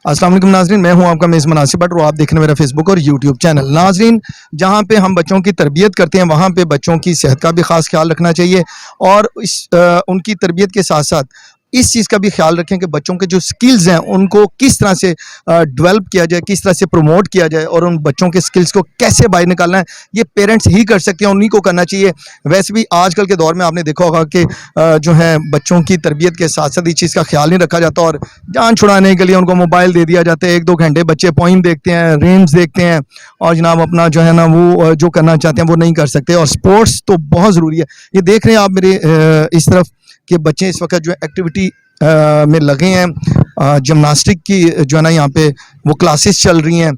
अस्सलाम वालेकुम नाजरीन, मैं हूं आपका मेज़ मुनासिब भट्ट और आप देख रहे हैं मेरा फेसबुक और यूट्यूब चैनल। नाजरीन, जहां पे हम बच्चों की तरबियत करते हैं वहां पे बच्चों की सेहत का भी ख़ास ख्याल रखना चाहिए और उनकी तरबियत के साथ साथ इस चीज़ का भी ख्याल रखें कि बच्चों के जो स्किल्स हैं उनको किस तरह से डेवलप किया जाए, किस तरह से प्रमोट किया जाए और उन बच्चों के स्किल्स को कैसे बाहर निकालना है, ये पेरेंट्स ही कर सकते हैं, उन्हीं को करना चाहिए। वैसे भी आजकल के दौर में आपने देखा होगा कि जो है बच्चों की तरबियत के साथ साथ इस चीज़ का ख्याल नहीं रखा जाता और जान छुड़ाने के लिए उनको मोबाइल दे दिया जाता है। 1-2 घंटे बच्चे पोइम देखते हैं, रीम्स देखते हैं और जनाब अपना जो है ना वो जो करना चाहते हैं वो नहीं कर सकते। और स्पोर्ट्स तो बहुत ज़रूरी है। ये देख रहे हैं आप मेरे इस तरफ कि बच्चे इस वक्त जो है एक्टिविटी में लगे हैं। जिमनास्टिक की जो है ना यहाँ पे वो क्लासेस चल रही हैं।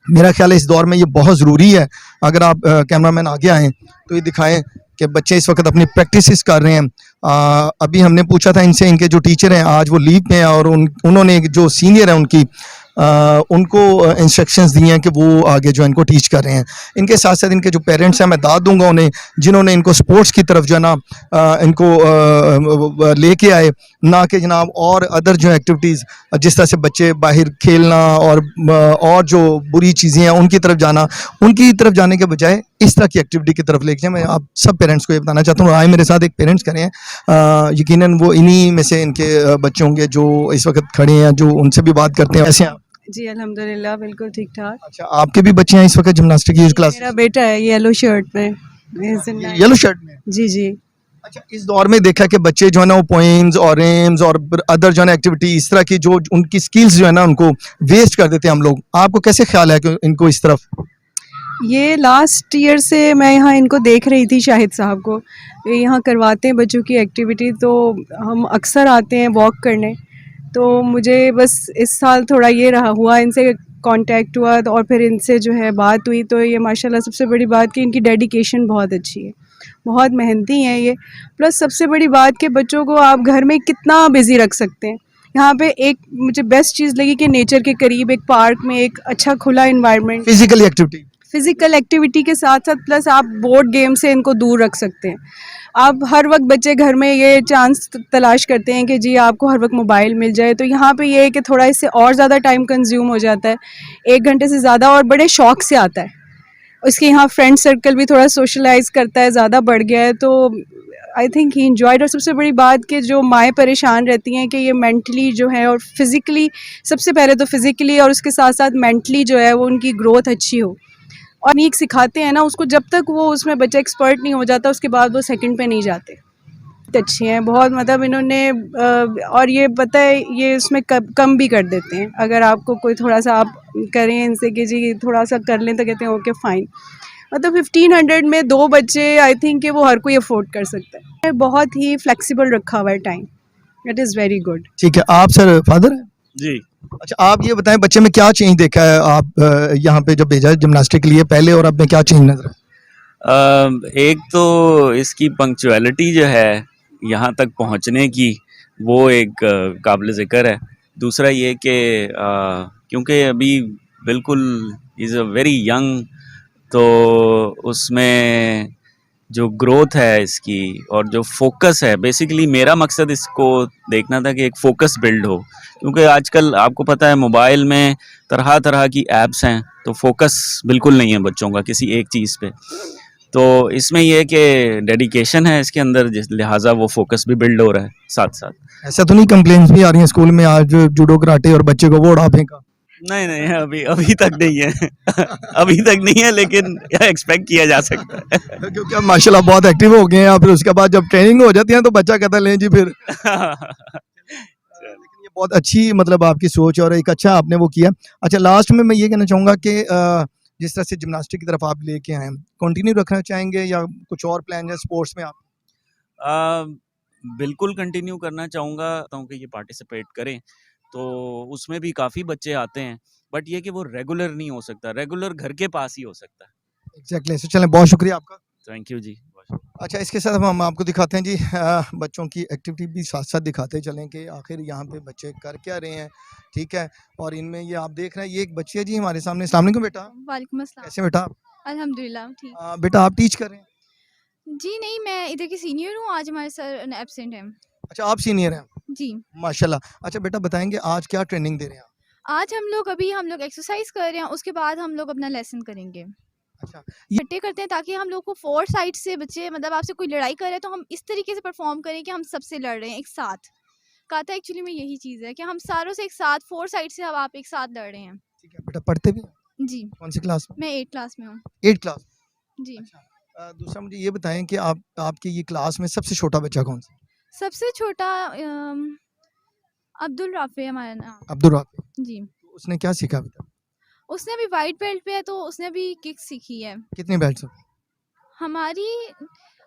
मेरा ख्याल है इस दौर में ये बहुत ज़रूरी है। अगर आप कैमरामैन आगे आएँ तो ये दिखाएं कि बच्चे इस वक्त अपनी प्रैक्टिसेस कर रहे हैं। अभी हमने पूछा था इनसे, इनके जो टीचर हैं आज वो लीव पे हैं और उन्होंने जो सीनियर है उनकी उनको इंस्ट्रक्शंस दी हैं कि वो आगे जो इनको टीच कर रहे हैं। इनके साथ साथ इनके जो पेरेंट्स हैं मैं दाद दूंगा उन्हें, जिन्होंने इनको स्पोर्ट्स की तरफ जो है ना इनको लेके आए, ना कि जनाब और अदर जो एक्टिविटीज़ जिस तरह से बच्चे बाहर खेलना और जो बुरी चीज़ें हैं उनकी तरफ जाना, उनकी तरफ जाने के बजाय इस तरह की एक्टिविटी की तरफ लेके जाए। मैं आप सब पेरेंट्स को ये बताना चाहता हूँ। आए मेरे साथ एक पेरेंट्स करें हैं, यकीनन वो इन्हीं में से इनके बच्चे होंगे जो इस वक्त खड़े हैं, जो उनसे भी बात करते हैं। ऐसे आप? जी अल्हम्दुलिल्लाह बिल्कुल ठीक ठाक। अच्छा, आपके भी बच्चे हैं इस वक्त जिमनास्टिक की क्लास? मेरा बेटा है येलो शर्ट में। येलो शर्ट में? जी जी। अच्छा, इस दौर में देखा कि बच्चे जो है ना वो पोएम्स और रेम्स और अदर जो है ना एक्टिविटी इस तरह की जो उनकी स्किल्स जो है ना उनको वेस्ट कर देते हैं हम लोग। आपको कैसे ख्याल है कि इनको इस तरफ? ये लास्ट ईयर से मैं यहाँ इनको देख रही थी, शाहिद साहब को। ये यहाँ करवाते हैं बच्चों की एक्टिविटी, तो हम अक्सर आते हैं वॉक करने। तो मुझे बस इस साल थोड़ा ये रहा हुआ, इनसे कांटेक्ट हुआ और फिर इनसे जो है बात हुई। तो ये माशाल्लाह सबसे बड़ी बात कि इनकी डेडिकेशन बहुत अच्छी है, बहुत मेहनती हैं ये। प्लस सबसे बड़ी बात कि बच्चों को आप घर में कितना बिज़ी रख सकते हैं। यहाँ पे एक मुझे बेस्ट चीज़ लगी कि नेचर के करीब एक पार्क में एक अच्छा खुला इन्वायरमेंट, फिज़िकल एक्टिविटी के साथ साथ प्लस आप बोर्ड गेम से इनको दूर रख सकते हैं। आप हर वक्त बच्चे घर में ये चांस तलाश करते हैं कि जी आपको हर वक्त मोबाइल मिल जाए, तो यहाँ पे ये है कि थोड़ा इससे और ज़्यादा टाइम कंज्यूम हो जाता है, 1 घंटे से ज़्यादा, और बड़े शौक से आता है। उसके यहाँ फ्रेंड सर्कल भी थोड़ा सोशलाइज करता है, ज़्यादा बढ़ गया है। तो आई थिंक ही इंजॉयड। और सबसे बड़ी बात कि जो माएँ परेशान रहती हैं कि ये मेंटली जो है और फिज़िकली, सबसे पहले तो फिज़िकली और उसके साथ साथ मेंटली जो है वो उनकी ग्रोथ अच्छी हो। और टेक्नीक सिखाते हैं ना उसको, जब तक वो उसमें बच्चा एक्सपर्ट नहीं हो जाता उसके बाद वो सेकंड पे नहीं जाते। अच्छे हैं बहुत, मतलब इन्होंने और ये पता है ये उसमें कम भी कर देते हैं। अगर आपको कोई थोड़ा सा आप करें इनसे कि जी थोड़ा सा कर लें तो कहते हैं ओके फ़ाइन। मतलब 1500 में 2 बच्चे आई थिंक कि वो हर कोई अफोर्ड कर सकता है। बहुत ही फ्लेक्सिबल रखा हुआ है time. It is very good. ठीक है। आप सर फादर हैं? जी। अच्छा, आप ये बताएं बच्चे में क्या चेंज देखा है आप यहाँ पे जब भेजा है जिमनास्टिक के लिए, पहले और अब में क्या चेंज नजर है? एक तो इसकी पंक्चुअलिटी जो है यहाँ तक पहुँचने की, वो एक काबिल ज़िक्र है। दूसरा ये कि क्योंकि अभी बिल्कुल इज़ अ वेरी यंग, तो उसमें जो ग्रोथ है इसकी और जो फोकस है, बेसिकली मेरा मकसद इसको देखना था कि एक फोकस बिल्ड हो, क्योंकि आजकल आपको पता है मोबाइल में तरह तरह की ऐप्स हैं, तो फोकस बिल्कुल नहीं है बच्चों का किसी एक चीज़ पे। तो इसमें यह है कि डेडिकेशन है इसके अंदर, जिस लिहाजा वो फोकस भी बिल्ड हो रहा है साथ साथ। ऐसा तो नहीं कंप्लेंट्स भी आ रही हैं स्कूल में आज जूडो कराटे और बच्चे को वो उड़ा फेंका? नहीं नहीं, अभी तक नहीं है अभी तक नहीं है, लेकिन एक्सपेक्ट किया जा सकता है क्योंकि आप माशाल्लाह बहुत एक्टिव हो गए हैं, फिर उसके बाद जब ट्रेनिंग हो जाती है तो बच्चा कहता है लें जी फिर लेकिन ये बहुत अच्छी मतलब आपकी सोच और एक अच्छा आपने वो किया। अच्छा, लास्ट में मैं ये कहना चाहूँगा कि जिस तरह से जिमनास्टिक की तरफ आप लेके आए, कंटिन्यू रखना चाहेंगे या कुछ और प्लान है स्पोर्ट्स में आप? बिल्कुल कंटिन्यू करना चाहूँगा कि ये पार्टिसिपेट करें, तो उसमें भी काफ़ी बच्चे आते हैं, बट ये कि वो रेगुलर नहीं हो सकता, रेगुलर घर के पास ही हो सकता है। एग्जैक्टली। तो चलें, बहुत शुक्रिया आपका। थैंक यू जी। अच्छा, इसके साथ हम आपको दिखाते हैं जी बच्चों की एक्टिविटी भी साथ साथ दिखाते चलें कि आखिर यहाँ पे बच्चे कर क्या रहे हैं। ठीक है, और इनमें ये आप देख रहे हैं, ये एक बच्ची है जी हमारे सामने। अस्सलाम वालेकुम बेटा। वालेकुम अस्सलाम। कैसे बेटा आप? अल्हम्दुलिल्लाह ठीक। बेटा आप टीच कर रहे हैं? जी नहीं, मैं इधर की सीनियर हूँ, आज हमारे सर एब्सेंट हैं। अच्छा, आप सीनियर हैं। जी। माशाल्लाह। अच्छा बेटा, बताएंगे आज क्या ट्रेनिंग दे रहे हैं आप? आज हम लोग एक्सरसाइज कर रहे हैं, उसके बाद हम लोग अपना लेसन करेंगे। अच्छा, ये इकट्ठे करते हैं ताकि हम लोग को 4 साइड से बच्चे, मतलब आपसे कोई लड़ाई कर रहे हैं तो हम इस तरीके से परफॉर्म करें कि हम सबसे लड़ रहे हैं एक साथ। कहा था एक्चुअली में यही चीज़ है कि हम सारों से एक साथ 4 साइड से अब आप एक साथ लड़ रहे हैं। ठीक है बेटा, पढ़ते भी हैं? जी, कौन सी क्लास में? मैं 8 क्लास में हूँ। 8 क्लास। जी। अच्छा, दूसरा मुझे ये बताएं कि आप आपकी ये क्लास में सबसे छोटा बच्चा कौन सा? सबसे छोटा अब्दुल राफ़ी है हमारा नाम। अब्दुल राफी। जी। उसने क्या सीखा अभी तक? उसने अभी वाइट बेल्ट पे है तो उसने अभी किक सीखी है। कितने बेल्ट हो? हमारी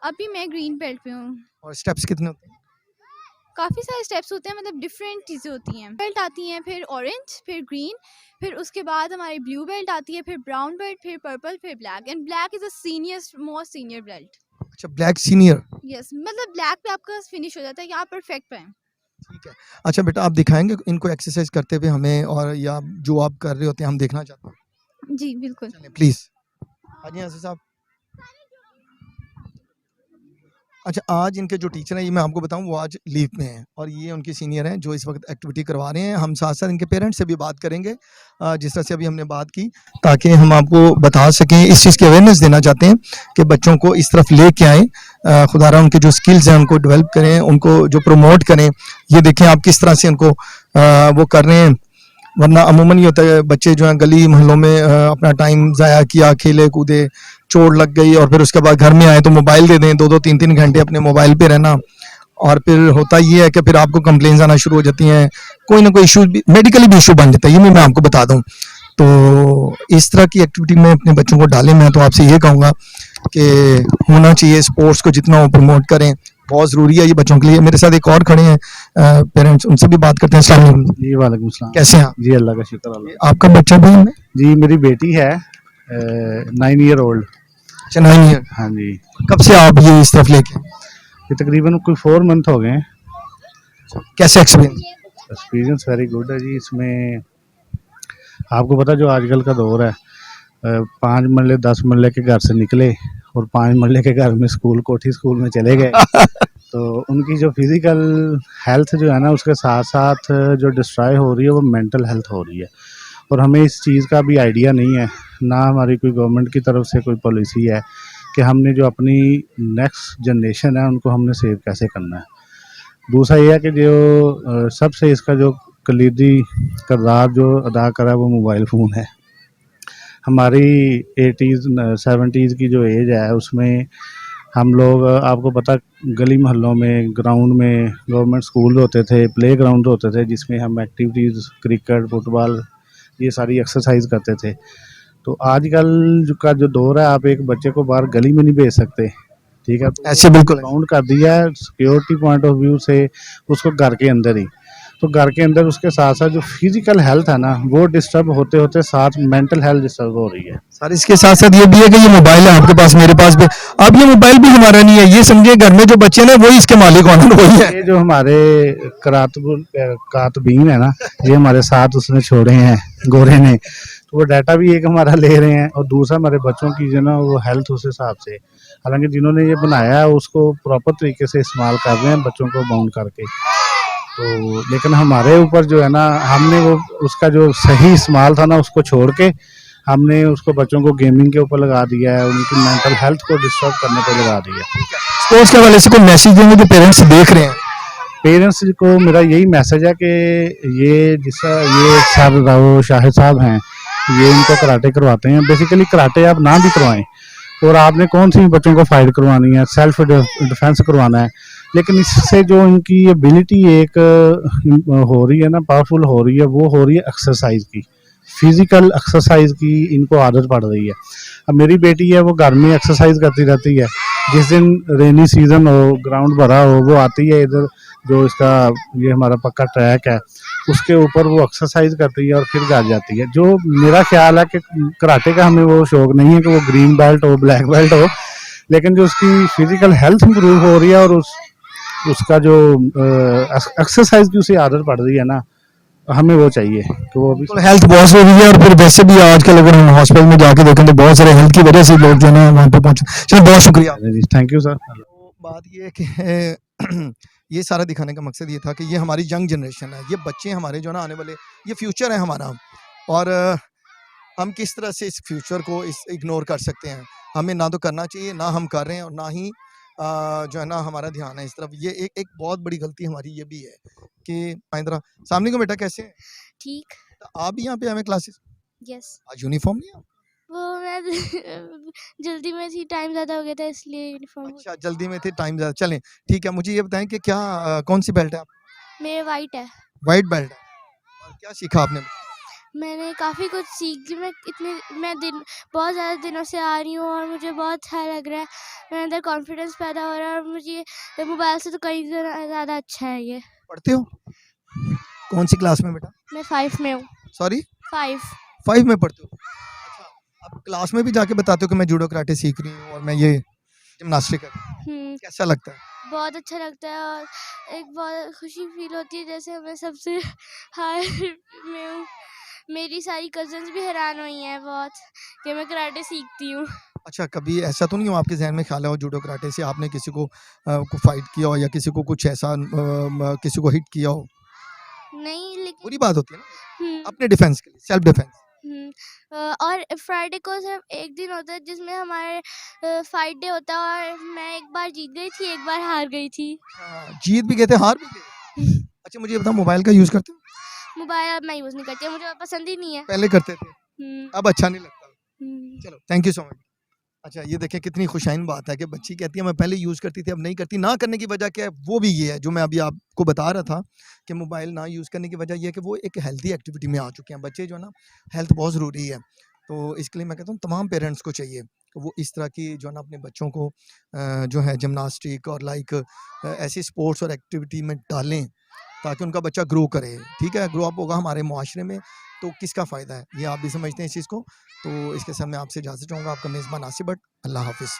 अभी मैं ग्रीन बेल्ट पे हूँ। और स्टेप्स कितने होते हैं? काफ़ी सारे स्टेप्स होते हैं, मतलब डिफरेंट चीज़ें होती हैं। बेल्ट आती हैं, फिर ऑरेंज, फिर ग्रीन, फिर उसके बाद हमारी ब्लू बेल्ट आती है, फिर ब्राउन बेल्ट, फिर पर्पल, फिर black. And black is the senior most senior belt. अच्छा, ब्लैक सीनियर। यस, मतलब ब्लैक पे आपका फिनिश हो जाता है कि आप परफेक्ट पे हैं। ठीक है। अच्छा बेटा, आप दिखाएंगे इनको एक्सरसाइज करते हुए हमें, और या जो आप कर रहे होते हैं हम देखना चाहते हैं। जी बिल्कुल। चलें प्लीज़। हाँ जी, आसिफ साहब। अच्छा, आज इनके जो टीचर हैं, ये मैं आपको बताऊं, वो आज लीव में हैं और ये उनके सीनियर हैं जो इस वक्त एक्टिविटी करवा रहे हैं। हम साथ साथ इनके पेरेंट्स से भी बात करेंगे, जिस तरह से अभी हमने बात की, ताकि हम आपको बता सकें, इस चीज़ की अवेयरनेस देना चाहते हैं कि बच्चों को इस तरफ लेके आएँ, खुदारा उनके जो स्किल्स हैं उनको डेवलप करें, उनको जो प्रमोट करें। ये देखें आप किस तरह से उनको वो कर रहे हैं, वरना अमूमन ये होता है बच्चे जो हैं गली मोहल्लों में अपना टाइम ज़ाया किया, खेले कूदे, चोट लग गई और फिर उसके बाद घर में आए तो मोबाइल दे दें, 2-2 3-3 घंटे अपने मोबाइल पे रहना, और फिर होता ये है कि फिर आपको कंप्लेंट्स आना शुरू हो जाती हैं, कोई ना कोई इशू भी, मेडिकली भी इशू बन जाता है, ये भी मैं आपको बता दूं। तो इस तरह की एक्टिविटी में अपने बच्चों को डालें। मैं तो आपसे ये कहूँगा कि होना चाहिए, स्पोर्ट्स को जितना वो प्रमोट करें, बहुत ज़रूरी है ये बच्चों के लिए। मेरे साथ एक और खड़े हैं पेरेंट्स, उनसे भी बात करते हैं। अस्सलाम वालेकुम। जी वालेकुम सलाम। कैसे हैं आप? जी अल्लाह का शुक्र अल्लाह। आपका बच्चा भी है? जी मेरी बेटी है 9 ईयर ओल्ड। अच्छा, 9 ईयर। हाँ जी, कब से आप ये इस तरफ लेके? ये तकरीबन कोई 4 मंथ हो गए हैं। कैसे एक्सपीरियंस? एक्सपीरियंस वेरी गुड है जी। इसमें आपको पता जो आजकल का दौर है, 5 मरले 10 मरले के घर से निकले और 5 मरले के घर में स्कूल, कोठी स्कूल में चले गए। तो उनकी जो फिज़िकल हेल्थ जो है ना, उसके साथ साथ जो डिस्ट्रॉय हो रही है वो मेंटल हेल्थ हो रही है, और हमें इस चीज़ का भी आइडिया नहीं है, ना हमारी कोई गवर्नमेंट की तरफ से कोई पॉलिसी है कि हमने जो अपनी नेक्स्ट जनरेशन है उनको हमने सेव कैसे करना है। दूसरा ये है कि जो सबसे इसका जो कलीदी किरदार जो अदा करा है वो मोबाइल फ़ोन है। हमारी 80s 70s की जो एज है उसमें हम लोग, आपको पता, गली मोहल्लों में, ग्राउंड में गवर्नमेंट स्कूल होते थे, प्ले ग्राउंड होते थे जिसमें हम एक्टिविटीज़, क्रिकेट, फुटबॉल, ये सारी एक्सरसाइज करते थे। तो आजकल का जो दौर है, आप एक बच्चे को बाहर गली में नहीं भेज सकते, ठीक है? तो ऐसे बिल्कुल बाउंड कर दिया है सिक्योरिटी पॉइंट ऑफ व्यू से उसको घर के अंदर ही। तो घर के अंदर उसके साथ साथ जो फिजिकल हेल्थ है ना, वो डिस्टर्ब होते होते साथ मेंटल हेल्थ डिस्टर्ब हो रही है। सर, इसके साथ साथ ये भी है कि ये मोबाइल है आपके पास, मेरे पास भी। अब ये मोबाइल भी हमारा नहीं है, ये समझिए घर में जो बच्चे ना वही इसके मालिक होना, वही है। ये जो हमारे कातबीन है ना, ये हमारे साथ उसने छोड़े हैं गोरे ने, तो वो डाटा भी एक हमारा ले रहे हैं, और दूसरा हमारे बच्चों की जो ना वो हेल्थ उस हिसाब से, हालांकि जिन्होंने ये बनाया है उसको प्रॉपर तरीके से इस्तेमाल कर रहे हैं बच्चों को बाउंड करके। तो लेकिन हमारे ऊपर जो है ना, हमने वो उसका जो सही इस्तेमाल था ना उसको छोड़ के हमने उसको बच्चों को गेमिंग के ऊपर लगा दिया है, उनकी मेंटल हेल्थ को डिस्टर्ब करने पर लगा दिया है। स्पोर्ट्स के हवाले से कोई मैसेज देंगे जो पेरेंट्स देख रहे हैं? पेरेंट्स को मेरा यही मैसेज है कि ये सर राव शाहिद साहब हैं, ये इनको कराटे करवाते हैं। बेसिकली कराटे आप ना भी करवाएं, और आपने कौन सी बच्चों को फाइट करवानी है, सेल्फ डिफेंस करवाना है, लेकिन इससे जो इनकी एबिलिटी एक हो रही है ना, पावरफुल हो रही है, वो हो रही है एक्सरसाइज की, फिजिकल एक्सरसाइज की इनको आदत पड़ रही है। अब मेरी बेटी है वो घर में एक्सरसाइज करती रहती है, जिस दिन रेनी सीजन हो, ग्राउंड भरा हो, वो आती है इधर, जो इसका ये हमारा पक्का ट्रैक है उसके ऊपर वो एक्सरसाइज करती है और फिर घर जाती है। जो मेरा ख्याल है कि कराटे का हमें वो शौक नहीं है कि वो ग्रीन बेल्ट हो, ब्लैक बेल्ट हो, लेकिन जो उसकी फिजिकल हेल्थ इंप्रूव हो रही है और उसका जो एक्सरसाइज की उसे आदत पड़ रही है ना, हमें वो चाहिए कि वो अभी तो हेल्थ बहुत ज़रूरी है, और फिर वैसे भी आजकल अगर हम हॉस्पिटल में जाके देखें तो बहुत सारे हेल्थ की वजह से लोग जो है ना वहाँ पे पहुँचे। चलिए बहुत शुक्रिया। जी, थैंक यू सर। तो बात ये है कि ये सारा दिखाने का मकसद ये था कि ये हमारी यंग जनरेशन है, ये बच्चे हमारे जो ना आने वाले, ये फ्यूचर है हमारा, और हम किस तरह से इस फ्यूचर को इस इग्नोर कर सकते हैं। हमें ना तो करना चाहिए, ना हम कर रहे हैं, और ना ही जो है ना हमारा ध्यान है इस तरफ। ये एक एक बहुत बड़ी गलती हमारी ये भी है कि महिंद्रा, सामने को बेटा कैसे हैं? ठीक। तो आप भी यहाँ पे हमें क्लासेस, यस। आज यूनिफॉर्म नहीं है? वो मैं जल्दी में थी, टाइम ज़्यादा हो गया था इसलिए यूनिफॉर्म। अच्छा, जल्दी में थे, टाइम ज़्यादा, चलें ठीक है। मुझे ये बताएं कि क्या कौन सी बेल्ट है आप? मेरे वाइट है। वाइट बेल्ट है, और क्या सीखा आपने? मैंने काफ़ी कुछ सीख, मैं बहुत ज़्यादा दिनों से आ रही हूँ और मुझे बहुत अच्छा लग रहा है। मेरे अंदर कॉन्फिडेंस पैदा हो रहा है और मुझे मोबाइल से तो कई ज़्यादा अच्छा है ये। पढ़ते हो? कौन सी क्लास में बेटा? मैं 5 में हूँ। सॉरी, 5। 5 में पढ़ते हो? अच्छा, आप क्लास में भी जाके बताते हो कि मैं जूडो कराटे सीख रही हूँ और मैं ये जिम्नास्टिक कर रही हूँ, कैसा लगता है? बहुत अच्छा लगता है और एक बहुत खुशी फील होती है, जैसे मैं सबसे हाई में हूँ। मेरी सारी कज़न्स भी हैरान हुई हैं बहुत कि मैं कराटे सीखती हूँ। अच्छा, कभी ऐसा तो नहीं हो आपके ज़हन में ख्याल हो जूडो कराटे से आपने किसी को फाइट किया हो, या किसी को कुछ ऐसा किसी को हिट किया हो? नहीं, लेकिन बुरी बात होती है ना, हुँ, अपने डिफेंस के लिए, सेल्फ डिफेंस। और फ्राइडे को सिर्फ एक दिन होता है जिसमें हमारे फाइट डे होता है और मैं एक बार जीत गई थी, एक बार हार गई थी। जीत भी गए थे, हार भी गए। अच्छा, मुझे ये बताओ, मोबाइल का यूज़ करते हो? मोबाइल अब मैं यूज़ नहीं करती, मुझे पसंद ही नहीं है। पहले करते थे, हुँ, अब अच्छा नहीं लगता। हुँ। चलो, थैंक यू सो मच। अच्छा, ये देखें कितनी खुशाइन बात है कि बच्ची कहती है मैं पहले यूज़ करती थी, अब नहीं करती। ना करने की वजह क्या है? वो भी ये है जो मैं अभी आपको बता रहा था कि मोबाइल ना यूज़ करने की वजह ये है कि वो एक हेल्दी एक्टिविटी में आ चुके हैं। बच्चे जो है ना, हेल्थ बहुत ज़रूरी है। तो इसके लिए मैं कहता हूँ तमाम पेरेंट्स को चाहिए कि वो इस तरह की जो है ना अपने बच्चों को जो है जिम्नास्टिक और ऐसी स्पोर्ट्स और एक्टिविटी में डालें, ताकि उनका बच्चा ग्रो करे। ठीक है? ग्रो अप होगा हमारे मुआशरे में तो किसका फ़ायदा है? ये आप भी समझते हैं इस चीज़ को। तो इसके साथ मैं आपसे इजाज़त चाहूँगा। आपका मेज़बान आसिफ भट्ट। अल्लाह हाफ़िज़।